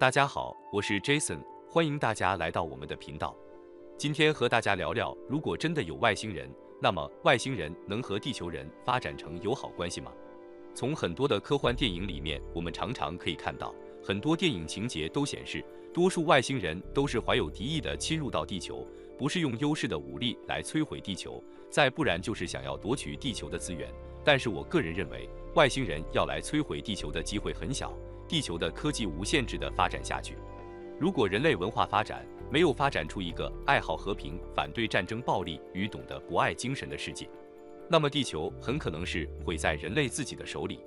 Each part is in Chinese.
大家好，我是 Jason，欢迎大家来到我们的频道。今天和大家聊聊，如果真的有外星人，那么外星人能和地球人发展成友好关系吗？从很多的科幻电影里面，我们常常可以看到，很多电影情节都显示，多数外星人都是怀有敌意的侵入到地球，不是用优势的武力来摧毁地球，再不然就是想要夺取地球的资源。但是我个人认为，外星人要来摧毁地球的机会很小。地球的科技无限制地发展下去，如果人类文化发展没有发展出一个爱好和平、反对战争暴力与懂得博爱精神的世界，那么地球很可能是毁在人类自己的手里。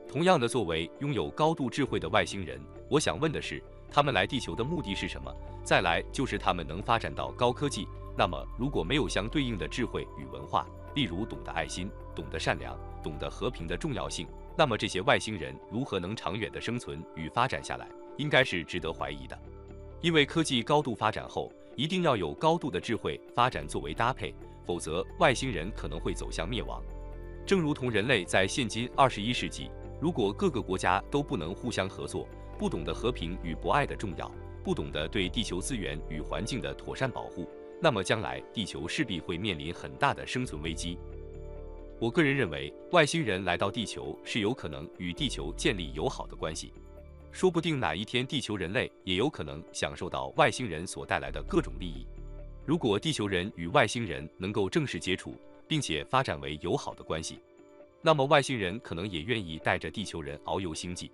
同样的，作为拥有高度智慧的外星人，我想问的是，他们来地球的目的是什么？再来就是他们能发展到高科技，那么如果没有相对应的智慧与文化，例如懂得爱心、懂得善良、懂得和平的重要性，那么这些外星人如何能长远的生存与发展下来，应该是值得怀疑的。因为科技高度发展后，一定要有高度的智慧发展作为搭配，否则外星人可能会走向灭亡。正如同人类在现今21世纪，如果各个国家都不能互相合作，不懂得和平与博爱的重要，不懂得对地球资源与环境的妥善保护，那么将来地球势必会面临很大的生存危机。我个人认为，外星人来到地球是有可能与地球建立友好的关系，说不定哪一天地球人类也有可能享受到外星人所带来的各种利益。如果地球人与外星人能够正式接触，并且发展为友好的关系，那么外星人可能也愿意带着地球人遨游星际，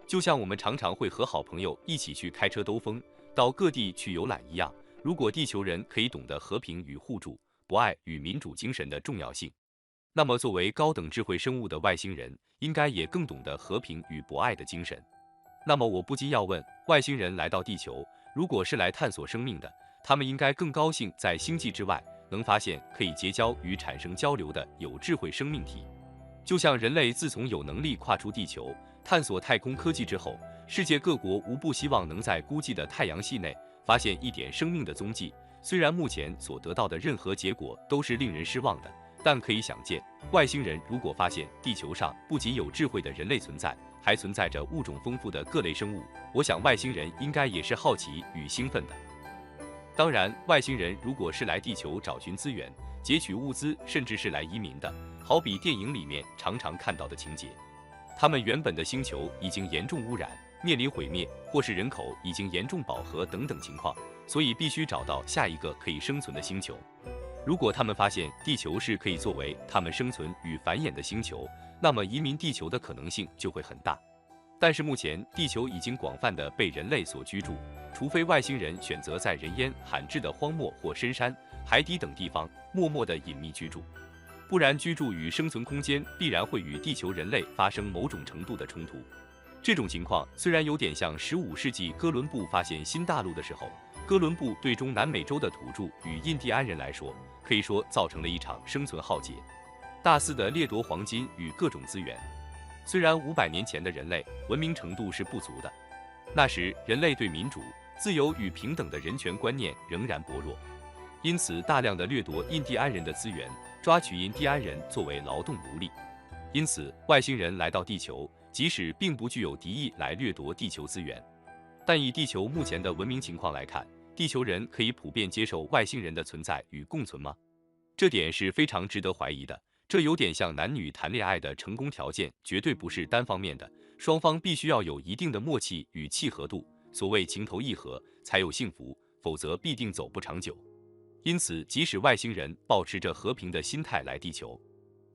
就像我们常常会和好朋友一起去开车兜风，到各地去游览一样。如果地球人可以懂得和平与互助、博爱与民主精神的重要性，那么作为高等智慧生物的外星人，应该也更懂得和平与博爱的精神。那么我不禁要问，外星人来到地球，如果是来探索生命的，他们应该更高兴在星际之外能发现可以结交与产生交流的有智慧生命体。就像人类自从有能力跨出地球，探索太空科技之后，世界各国无不希望能在孤寂的太阳系内发现一点生命的踪迹。虽然目前所得到的任何结果都是令人失望的，但可以想见，外星人如果发现地球上不仅有智慧的人类存在，还存在着物种丰富的各类生物，我想外星人应该也是好奇与兴奋的。当然，外星人如果是来地球找寻资源、截取物资，甚至是来移民的，好比电影里面常常看到的情节，他们原本的星球已经严重污染，面临毁灭，或是人口已经严重饱和等等情况，所以必须找到下一个可以生存的星球。如果他们发现地球是可以作为他们生存与繁衍的星球，那么移民地球的可能性就会很大。但是目前地球已经广泛的被人类所居住，除非外星人选择在人烟罕至的荒漠或深山、海底等地方默默的隐秘居住，不然居住与生存空间必然会与地球人类发生某种程度的冲突。这种情况虽然有点像15世纪哥伦布发现新大陆的时候，哥伦布对中南美洲的土著与印第安人来说，可以说造成了一场生存浩劫，大肆的掠夺黄金与各种资源。虽然500年前的人类文明程度是不足的，那时人类对民主、自由与平等的人权观念仍然薄弱，因此大量的掠夺印第安人的资源，抓取印第安人作为劳动奴隶。因此外星人来到地球，即使并不具有敌意来掠夺地球资源，但以地球目前的文明情况来看，地球人可以普遍接受外星人的存在与共存吗？这点是非常值得怀疑的。这有点像男女谈恋爱的成功条件绝对不是单方面的，双方必须要有一定的默契与契合度，所谓情投意合才有幸福，否则必定走不长久。因此即使外星人保持着和平的心态来地球，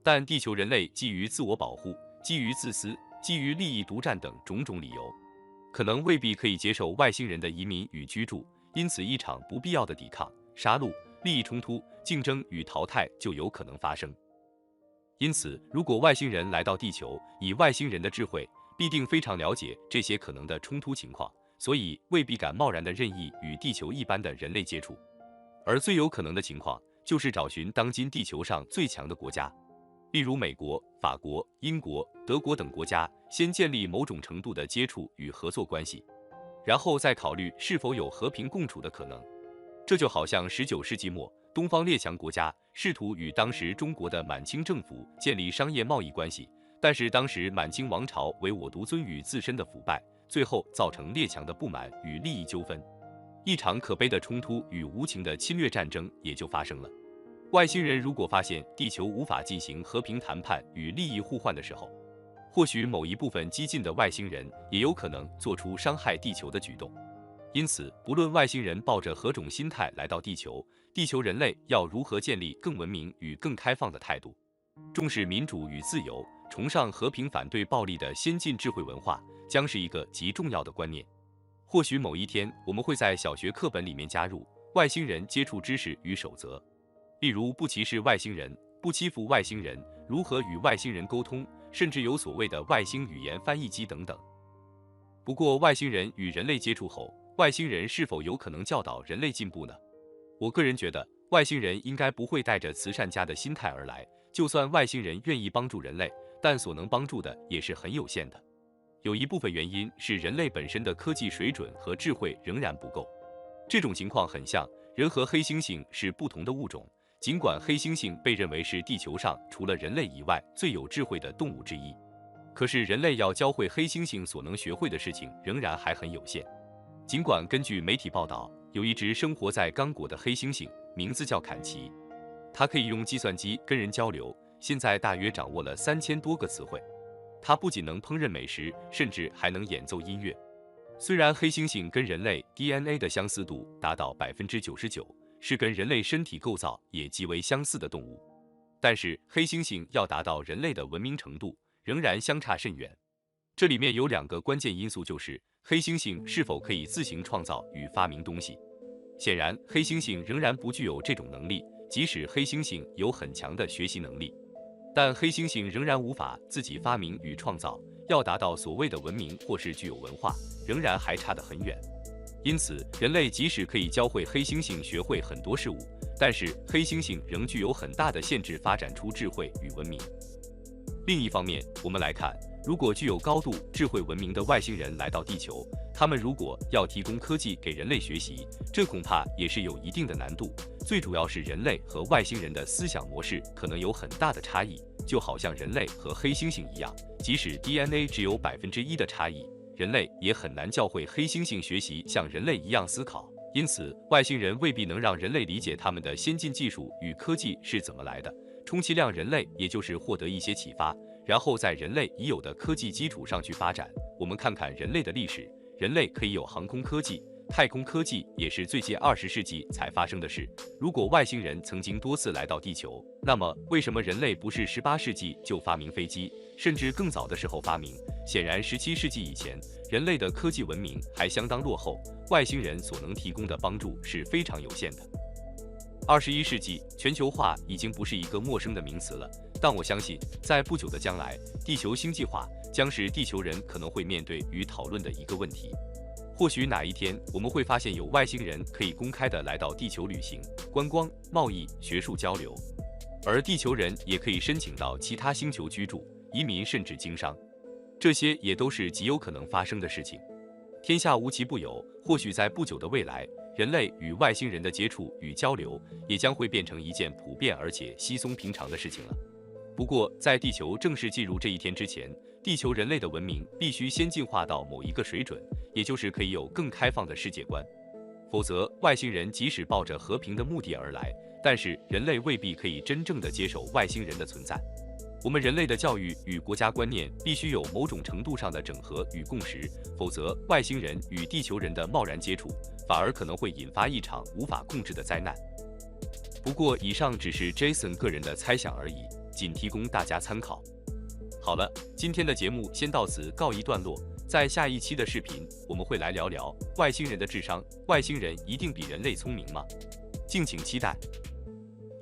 但地球人类基于自我保护、基于自私、基于利益独占等种种理由，可能未必可以接受外星人的移民与居住，因此一场不必要的抵抗、杀戮、利益冲突、竞争与淘汰就有可能发生。因此如果外星人来到地球，以外星人的智慧必定非常了解这些可能的冲突情况，所以未必敢贸然的任意与地球一般的人类接触。而最有可能的情况就是找寻当今地球上最强的国家，例如美国、法国、英国、德国等国家，先建立某种程度的接触与合作关系，然后再考虑是否有和平共处的可能。这就好像19世纪末东方列强国家试图与当时中国的满清政府建立商业贸易关系，但是当时满清王朝唯我独尊与自身的腐败，最后造成列强的不满与利益纠纷，一场可悲的冲突与无情的侵略战争也就发生了。外星人如果发现地球无法进行和平谈判与利益互换的时候，或许某一部分激进的外星人也有可能做出伤害地球的举动。因此，不论外星人抱着何种心态来到地球，地球人类要如何建立更文明与更开放的态度，重视民主与自由，崇尚和平，反对暴力的先进智慧文化，将是一个极重要的观念。或许某一天，我们会在小学课本里面加入外星人接触知识与守则，例如不歧视外星人，不欺负外星人，如何与外星人沟通，甚至有所谓的外星语言翻译机等等。不过，外星人与人类接触后，外星人是否有可能教导人类进步呢？我个人觉得，外星人应该不会带着慈善家的心态而来，就算外星人愿意帮助人类，但所能帮助的也是很有限的。有一部分原因是人类本身的科技水准和智慧仍然不够。这种情况很像人和黑猩猩是不同的物种，尽管黑猩猩被认为是地球上除了人类以外最有智慧的动物之一，可是人类要教会黑猩猩所能学会的事情仍然还很有限。尽管根据媒体报道，有一只生活在刚果的黑猩猩，名字叫坎奇，它可以用计算机跟人交流，现在大约掌握了3000多个词汇。它不仅能烹饪美食，甚至还能演奏音乐。虽然黑猩猩跟人类 DNA 的相似度达到99%，是跟人类身体构造也极为相似的动物，但是黑猩猩要达到人类的文明程度，仍然相差甚远。这里面有2个关键因素，就是黑猩猩是否可以自行创造与发明东西。显然，黑猩猩仍然不具有这种能力，即使黑猩猩有很强的学习能力，但黑猩猩仍然无法自己发明与创造，要达到所谓的文明或是具有文化，仍然还差得很远。因此，人类即使可以教会黑猩猩学会很多事物，但是黑猩猩仍具有很大的限制，发展出智慧与文明。另一方面，我们来看，如果具有高度智慧文明的外星人来到地球，他们如果要提供科技给人类学习，这恐怕也是有一定的难度。最主要是人类和外星人的思想模式可能有很大的差异，就好像人类和黑猩猩一样，即使 DNA 只有1%的差异，人类也很难教会黑猩猩学习像人类一样思考。因此，外星人未必能让人类理解他们的先进技术与科技是怎么来的，充其量人类也就是获得一些启发，然后在人类已有的科技基础上去发展。我们看看人类的历史，人类可以有航空科技，太空科技也是最近20世纪才发生的事。如果外星人曾经多次来到地球，那么为什么人类不是18世纪就发明飞机，甚至更早的时候发明？显然17世纪以前，人类的科技文明还相当落后，外星人所能提供的帮助是非常有限的。21世纪，全球化已经不是一个陌生的名词了，但我相信，在不久的将来，地球星际化将是地球人可能会面对与讨论的一个问题。或许哪一天，我们会发现有外星人可以公开的来到地球旅行、观光、贸易、学术交流，而地球人也可以申请到其他星球居住、移民甚至经商，这些也都是极有可能发生的事情。天下无奇不有，或许在不久的未来，人类与外星人的接触与交流也将会变成一件普遍而且稀松平常的事情了。不过，在地球正式进入这一天之前，地球人类的文明必须先进化到某一个水准，也就是可以有更开放的世界观。否则，外星人即使抱着和平的目的而来，但是人类未必可以真正的接受外星人的存在。我们人类的教育与国家观念必须有某种程度上的整合与共识，否则外星人与地球人的贸然接触，反而可能会引发一场无法控制的灾难。不过，以上只是 Jason 个人的猜想而已，仅提供大家参考。好了，今天的节目先到此告一段落，在下一期的视频，我们会来聊聊外星人的智商，外星人一定比人类聪明吗？敬请期待。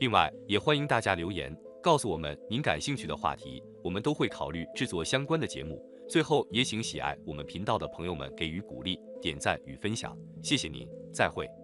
另外，也欢迎大家留言，告诉我们您感兴趣的话题，我们都会考虑制作相关的节目。最后，也请喜爱我们频道的朋友们给予鼓励、点赞与分享，谢谢您，再会。